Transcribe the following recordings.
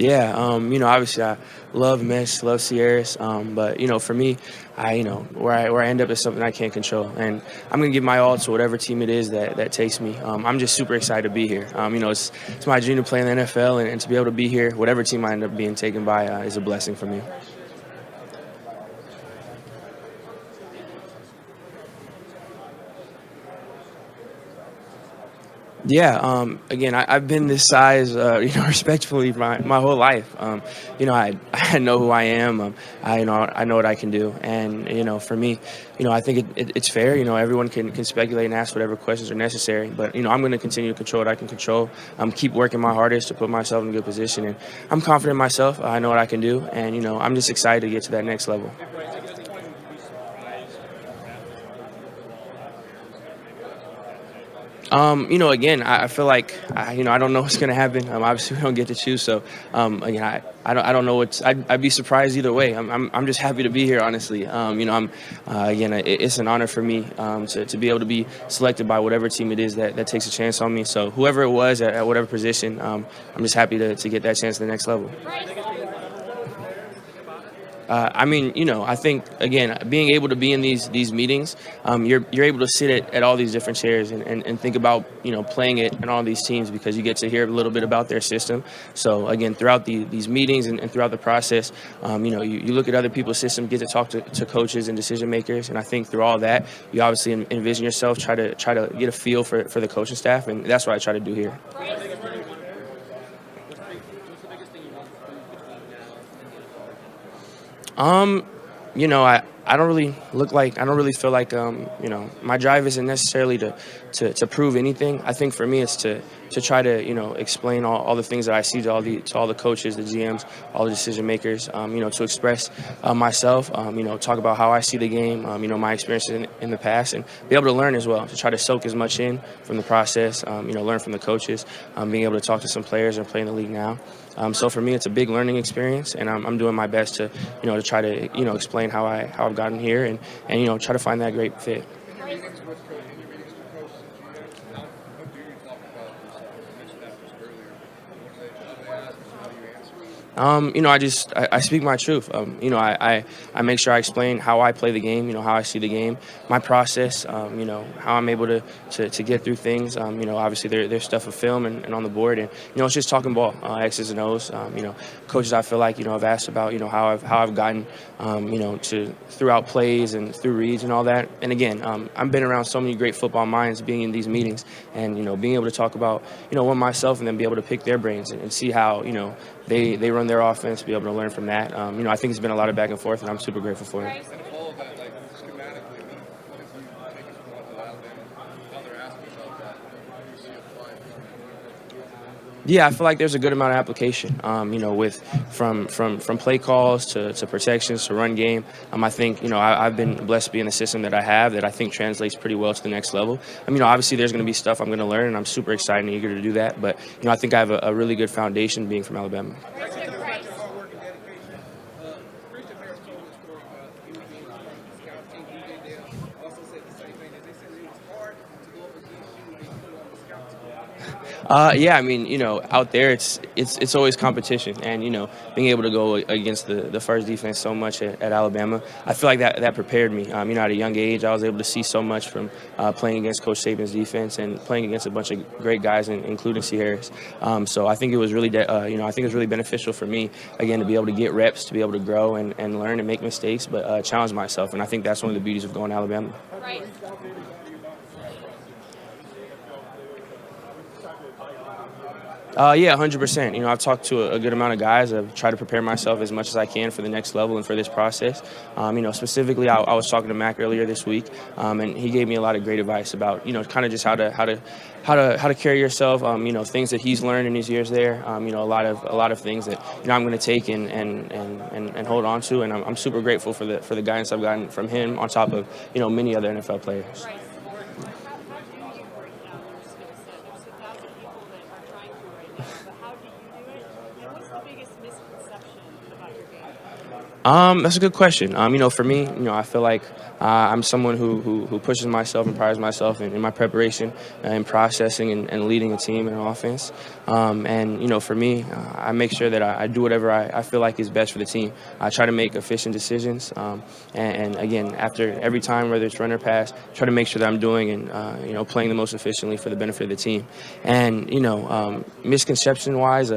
Yeah, obviously I love Mesh, love Sierras, but for me, where I end up is something I can't control, and I'm gonna give my all to whatever team it is that takes me. I'm just super excited to be here. It's my dream to play in the NFL, and to be able to be here, whatever team I end up being taken by, is a blessing for me. Yeah. Again, I've been this size, respectfully my whole life. I know who I am. I know what I can do, and for me, I think it's fair. Everyone can speculate and ask whatever questions are necessary, but I'm going to continue to control what I can control. Keep working my hardest to put myself in a good position, and I'm confident in myself. I know what I can do, and I'm just excited to get to that next level. Again, I feel like I don't know what's going to happen. Obviously, we don't get to choose, so again, I don't know what's. I'd be surprised either way. I'm just happy to be here, honestly. I'm again, it's an honor for me to be able to be selected by whatever team it is that takes a chance on me. So whoever it was at whatever position, I'm just happy to get that chance to the next level. I think again, being able to be in these meetings, you're able to sit at all these different chairs and think about playing it in all these teams because you get to hear a little bit about their system. So again, throughout these meetings and throughout the process, you look at other people's system, get to talk to coaches and decision makers, and I think through all that, you obviously envision yourself, try to get a feel for the coaching staff, and that's what I try to do here. Um, I don't really I don't really feel like my drive isn't necessarily to prove anything. I think for me it's to try to explain all the things that I see to all the coaches, the GMs, all the decision makers. To express myself. Talk about how I see the game. My experiences in the past, and be able to learn as well. To try to soak as much in from the process. Learn from the coaches. Being able to talk to some players and play in the league now. So for me, it's a big learning experience, and I'm doing my best to try to explain how I've gotten here, and try to find that great fit. I speak my truth. I make sure I explain how I play the game. How I see the game, my process. How I'm able to get through things. Obviously there's stuff of film and on the board, and it's just talking ball, X's and O's. Coaches I feel like have asked about how I've gotten to throughout plays and through reads and all that. And again, I've been around so many great football minds being in these meetings, and being able to talk about one myself, and then be able to pick their brains and see how they run their offense, be able to learn from that. I think it's been a lot of back and forth, and I'm super grateful for it. Yeah, I feel like there's a good amount of application. With from play calls to protections to run game. I think I've been blessed to be in the system that I have that I think translates pretty well to the next level. Obviously there's going to be stuff I'm going to learn, and I'm super excited and eager to do that. But I think I have a really good foundation being from Alabama. Yeah, out there it's always competition, and being able to go against the first defense so much at Alabama, I feel like that prepared me. At a young age, I was able to see so much from playing against Coach Saban's defense and playing against a bunch of great guys, including C. Harris. So I think it was really, I think it was really beneficial for me again to be able to get reps, to be able to grow and learn and make mistakes, but challenge myself, and I think that's one of the beauties of going to Alabama. Right. Yeah, 100%. I've talked to a good amount of guys. I've tried to prepare myself as much as I can for the next level and for this process. Specifically, I was talking to Mac earlier this week, and he gave me a lot of great advice about, kind of just how to carry yourself. Things that he's learned in his years there. A lot of things that I'm going to take and hold on to, and I'm super grateful for the guidance I've gotten from him on top of many other NFL players. Right. How do you break down your skill set? There's 1,000 people that are trying to right now, but how do you do it? And what's the biggest misconception about your game? That's a good question. For me, I feel like I'm someone who pushes myself and prides myself in my preparation and processing and leading a team and an offense. For me, I make sure that I do whatever I feel like is best for the team. I try to make efficient decisions. And again, after every time, whether it's run or pass, try to make sure that I'm doing and playing the most efficiently for the benefit of the team. And misconception wise.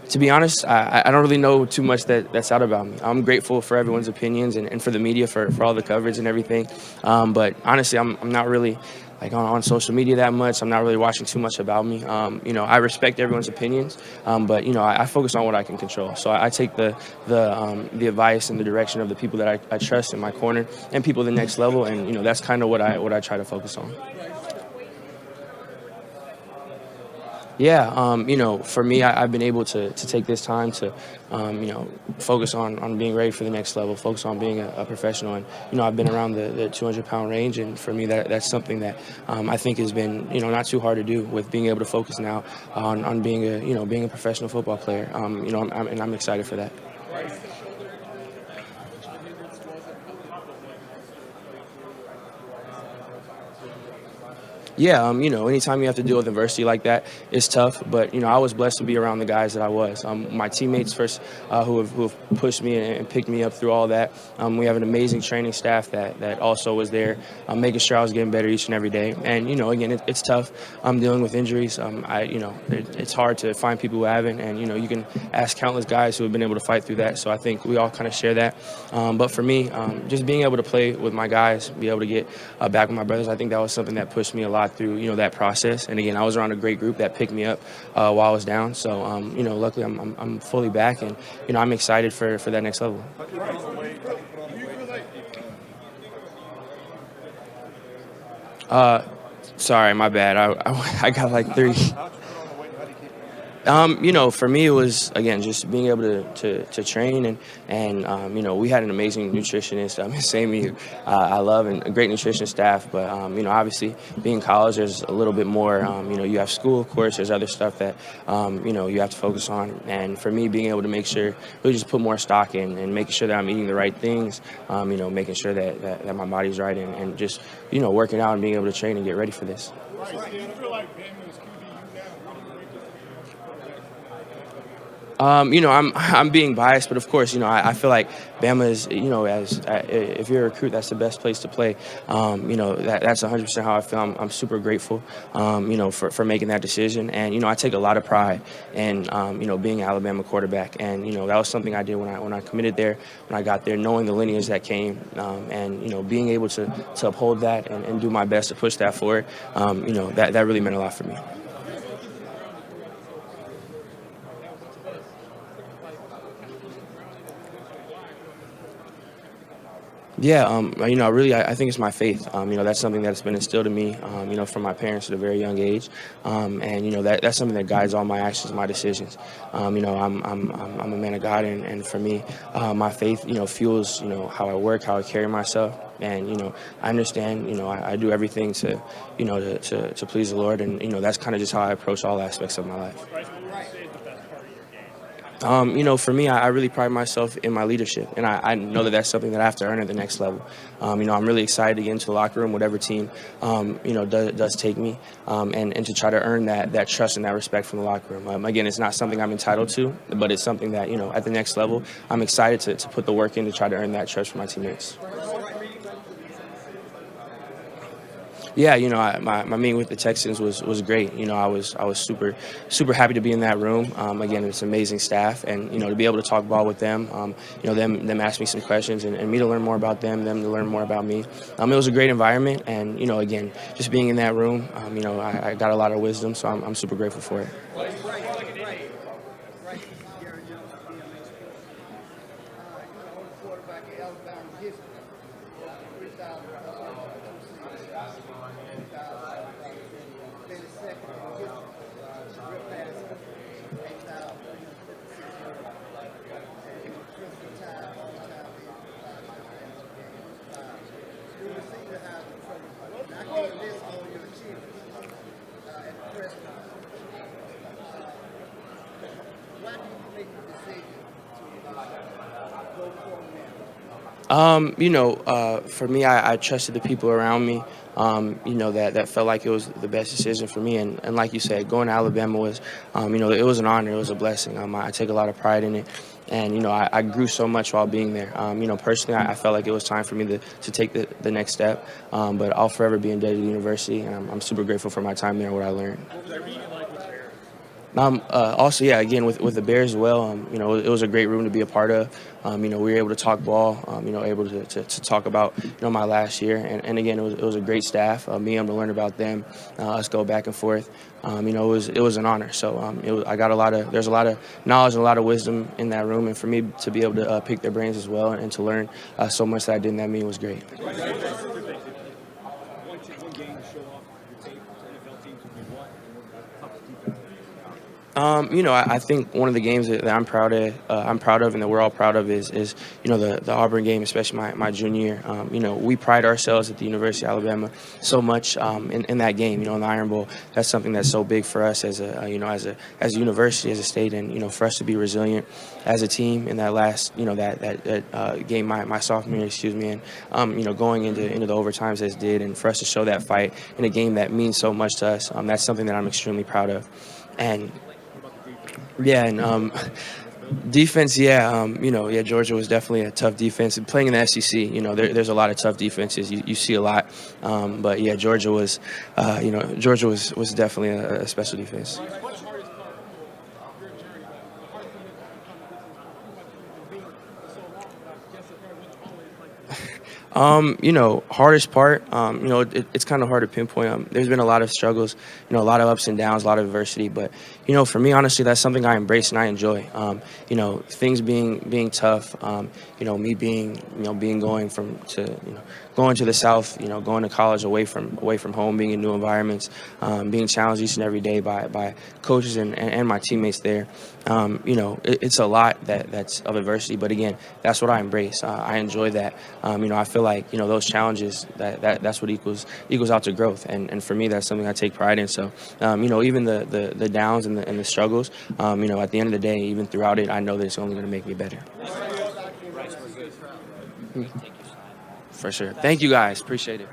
To be honest, I don't really know too much that's out about me. I'm grateful for everyone's opinions and for the media for all the coverage and everything. But honestly, I'm not really like on social media that much. I'm not really watching too much about me. I respect everyone's opinions, but I focus on what I can control. So I take the advice and the direction of the people that I trust in my corner and people at the next level, and that's kind of what I try to focus on. Yeah, for me, I've been able to take this time to, focus on being ready for the next level, focus on being a professional. And, I've been around the 200-pound range. And for me, that's something that I think has been, not too hard to do with being able to focus now on being a professional football player. And I'm excited for that. Yeah, anytime you have to deal with adversity like that, it's tough. But I was blessed to be around the guys that I was. My teammates first, who have pushed me and picked me up through all that. We have an amazing training staff that also was there, making sure I was getting better each and every day. And again, it's tough. I'm dealing with injuries. It's hard to find people who haven't. And you can ask countless guys who have been able to fight through that. So I think we all kind of share that. But for me, just being able to play with my guys, be able to get back with my brothers, I think that was something that pushed me a lot through that process. And again, I was around a great group that picked me up while I was down. So luckily I'm fully back, and I'm excited for that next level. Uh, Sorry, my bad. I got like three. For me, it was again just being able to train and we had an amazing nutritionist. Same you, I love and a great nutrition staff. But obviously being in college, there's a little bit more. You have school, of course. There's other stuff that you have to focus on. And for me, being able to make sure really just put more stock in and making sure that I'm eating the right things. Making sure that my body's right and just working out and being able to train and get ready for this. I'm being biased, but of course, I feel like Bama is, as if you're a recruit, that's the best place to play. That's 100% how I feel. I'm super grateful, for making that decision, and I take a lot of pride in, being an Alabama quarterback, and that was something I did when I committed there, when I got there, knowing the lineage that came, and being able to uphold that and do my best to push that forward. That really meant a lot for me. Yeah, really, I think it's my faith. That's something that's been instilled in me, from my parents at a very young age, and that's something that guides all my actions, my decisions. I'm a man of God, and for me, my faith, fuels, how I work, how I carry myself, and I understand, I do everything to, to please the Lord, and that's kind of just how I approach all aspects of my life. For me, I really pride myself in my leadership, and I know that that's something that I have to earn at the next level. I'm really excited to get into the locker room, whatever team, does take me, and to try to earn that trust and that respect from the locker room. Again, it's not something I'm entitled to, but it's something that, at the next level, I'm excited to put the work in to try to earn that trust from my teammates. Yeah, my meeting with the Texans was great. I was super happy to be in that room. Again, it's amazing staff, and to be able to talk ball with them. Them ask me some questions, and me to learn more about them to learn more about me. It was a great environment, and again, just being in that room, I got a lot of wisdom, so I'm super grateful for it. For me, I trusted the people around me. That felt like it was the best decision for me. And like you said, going to Alabama was, it was an honor. It was a blessing. I take a lot of pride in it. And, I grew so much while being there. Personally, I felt like it was time for me to take the next step. But I'll forever be indebted to the university. And I'm super grateful for my time there and what I learned. Also, yeah, again, with the Bears as well, it was a great room to be a part of. We were able to talk ball, able to talk about, my last year. And again, it was a great staff, being able to learn about them, us go back and forth. It was an honor. So there's a lot of knowledge and a lot of wisdom in that room. And for me to be able to pick their brains as well and to learn so much that I did in that meeting was great. I think one of the games that I'm proud of, and that we're all proud of is the Auburn game, especially my junior year. We pride ourselves at the University of Alabama so much in that game. In the Iron Bowl, that's something that's so big for us as a university, as a state, and for us to be resilient as a team in that last that game my sophomore year, and going into the overtimes as did, and for us to show that fight in a game that means so much to us. That's something that I'm extremely proud of, and. Yeah, and defense, Georgia was definitely a tough defense. And playing in the SEC, there's a lot of tough defenses. You see a lot, but yeah, Georgia was definitely a special defense. Hardest part, it's kind of hard to pinpoint. There's been a lot of struggles, a lot of ups and downs, a lot of adversity. But, for me, honestly, that's something I embrace and I enjoy. Things being tough, me being going to the South, going to college away from home, being in new environments, being challenged each and every day by coaches and my teammates there. It's a lot that's of adversity, but again, that's what I embrace. I enjoy that. I feel like those challenges that's what equals out to growth, and for me that's something I take pride in. So even the downs and the struggles, at the end of the day, even throughout it, I know that it's only going to make me better. For sure. Thank you guys. Appreciate it.